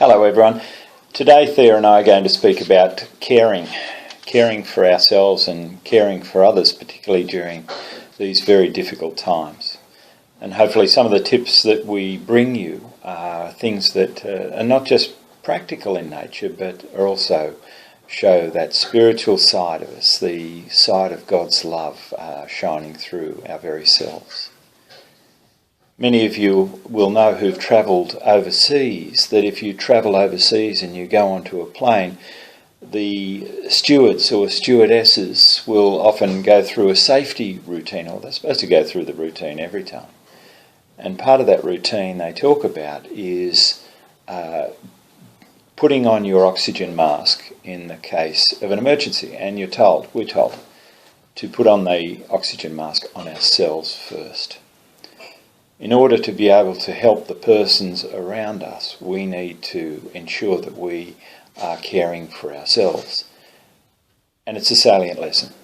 Hello everyone. Today Thea and I are going to speak about caring for ourselves and caring for others, particularly during these very difficult times. And hopefully some of the tips that we bring you are things that are not just practical in nature, but are also show that spiritual side of us, the side of God's love shining through our very selves. Many of you will know who've travelled overseas that if you travel overseas and you go onto a plane, the stewards or stewardesses will often go through a safety routine, or they're supposed to go through the routine every time. And part of that routine they talk about is putting on your oxygen mask in the case of an emergency. And we're told to put on the oxygen mask on ourselves first. In order to be able to help the persons around us, we need to ensure that we are caring for ourselves. And it's a salient lesson.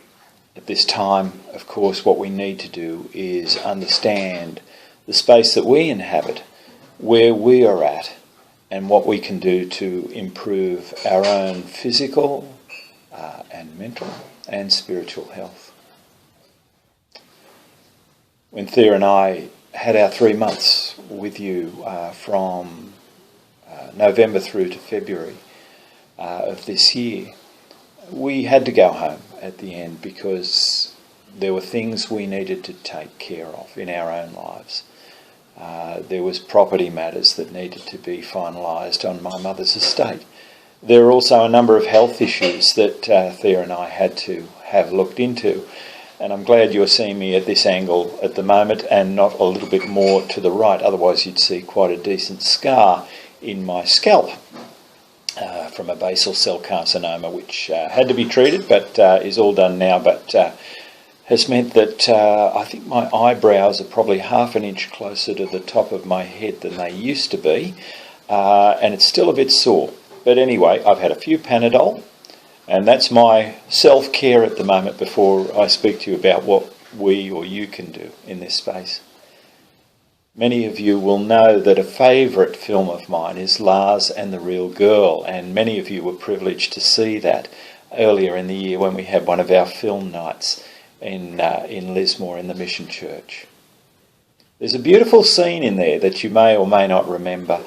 At this time, of course, what we need to do is understand the space that we inhabit, where we are at, and what we can do to improve our own physical and mental and spiritual health. When Thea and I had our 3 months with you from November through to February of this year, we had to go home at the end because there were things we needed to take care of in our own lives. There was property matters that needed to be finalised on my mother's estate. There were also a number of health issues that Thea and I had to have looked into. And I'm glad you're seeing me at this angle at the moment and not a little bit more to the right. Otherwise you'd see quite a decent scar in my scalp from a basal cell carcinoma, which had to be treated but is all done now, but has meant that I think my eyebrows are probably half an inch closer to the top of my head than they used to be, and it's still a bit sore. But anyway, I've had a few Panadol, and that's my self-care at the moment before I speak to you about what we or you can do in this space. Many of you will know that a favourite film of mine is Lars and the Real Girl, and many of you were privileged to see that earlier in the year when we had one of our film nights in Lismore in the Mission Church. There's a beautiful scene in there that you may or may not remember,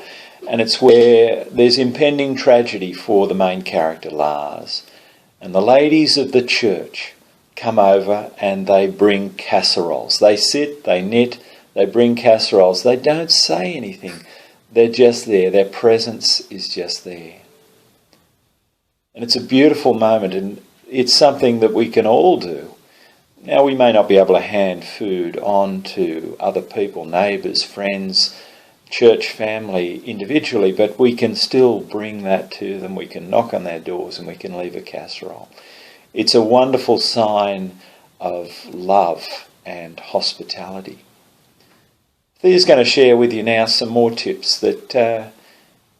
and it's where there's impending tragedy for the main character, Lars. And the ladies of the church come over and they bring casseroles. They sit, they knit, they bring casseroles. They don't say anything. They're just there. Their presence is just there. And it's a beautiful moment, and it's something that we can all do. Now, we may not be able to hand food on to other people, neighbours, friends, church family individually, but we can still bring that to them. We can knock on their doors and we can leave a casserole. It's a wonderful sign of love and hospitality. Thea's going to share with you now some more tips that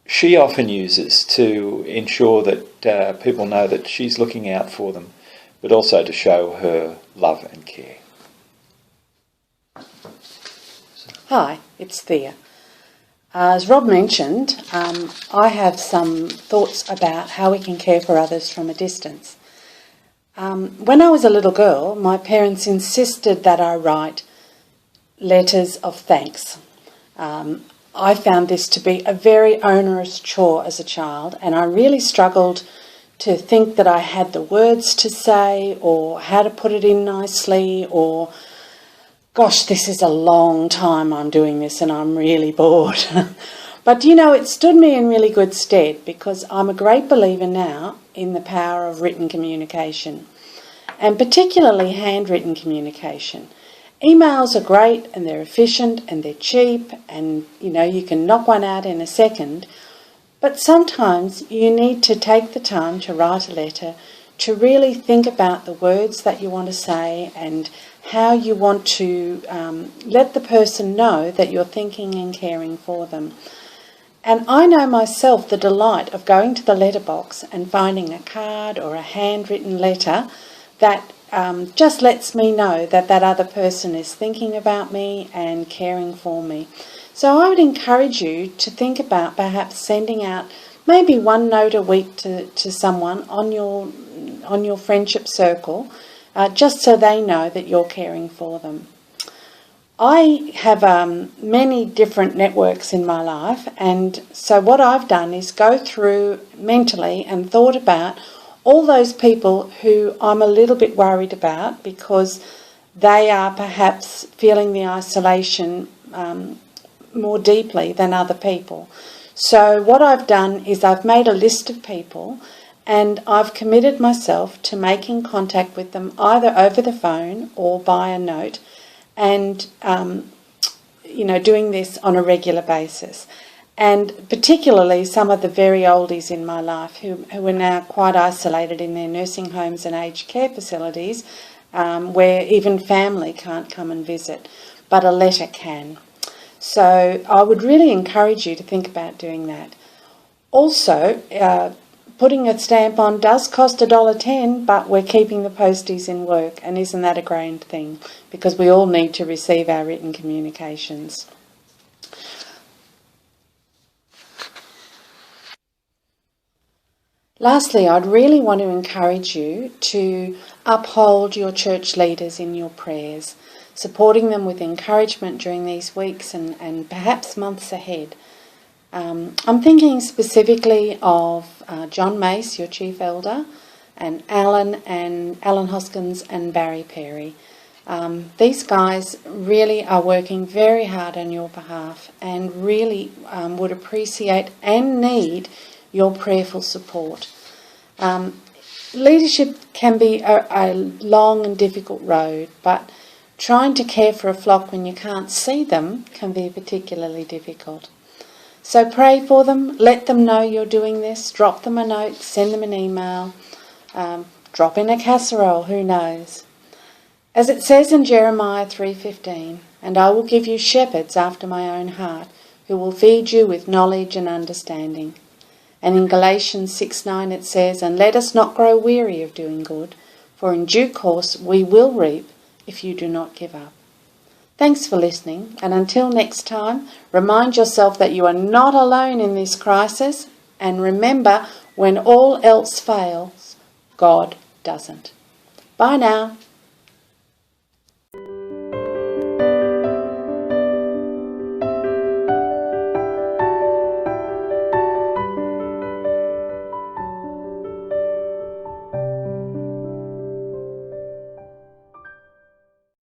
she often uses to ensure that people know that she's looking out for them, but also to show her love and care. Hi, it's Thea. As Rob mentioned, I have some thoughts about how we can care for others from a distance. When I was a little girl, my parents insisted that I write letters of thanks. I found this to be a very onerous chore as a child, and I really struggled to think that I had the words to say or how to put it in nicely, or gosh, this is a long time I'm doing this and I'm really bored. But, it stood me in really good stead because I'm a great believer now in the power of written communication, and particularly handwritten communication. Emails are great and they're efficient and they're cheap and, you can knock one out in a second. But sometimes you need to take the time to write a letter, to really think about the words that you want to say and how you want to let the person know that you're thinking and caring for them. And I know myself the delight of going to the letterbox and finding a card or a handwritten letter that just lets me know that that other person is thinking about me and caring for me. So I would encourage you to think about perhaps sending out maybe one note a week to someone on your friendship circle, just so they know that you're caring for them. I have many different networks in my life, and so what I've done is go through mentally and thought about all those people who I'm a little bit worried about because they are perhaps feeling the isolation more deeply than other people. So what I've done is I've made a list of people and I've committed myself to making contact with them either over the phone or by a note, and doing this on a regular basis. And particularly some of the very oldies in my life who are now quite isolated in their nursing homes and aged care facilities, where even family can't come and visit, but a letter can. So I would really encourage you to think about doing that. Also, putting a stamp on does cost $1.10, but we're keeping the posties in work, and isn't that a grand thing? Because we all need to receive our written communications. Lastly, I'd really want to encourage you to uphold your church leaders in your prayers, supporting them with encouragement during these weeks and perhaps months ahead. I'm thinking specifically of John Mace, your chief elder, and Alan Hoskins and Barry Perry. These guys really are working very hard on your behalf and really would appreciate and need your prayerful support. Leadership can be a long and difficult road, but trying to care for a flock when you can't see them can be particularly difficult. So pray for them, let them know you're doing this, drop them a note, send them an email, drop in a casserole, who knows. As it says in Jeremiah 3:15, "And I will give you shepherds after my own heart, who will feed you with knowledge and understanding." And in Galatians 6:9 it says, "And let us not grow weary of doing good, for in due course we will reap if you do not give up." Thanks for listening, and until next time, remind yourself that you are not alone in this crisis, and remember, when all else fails, God doesn't. Bye now.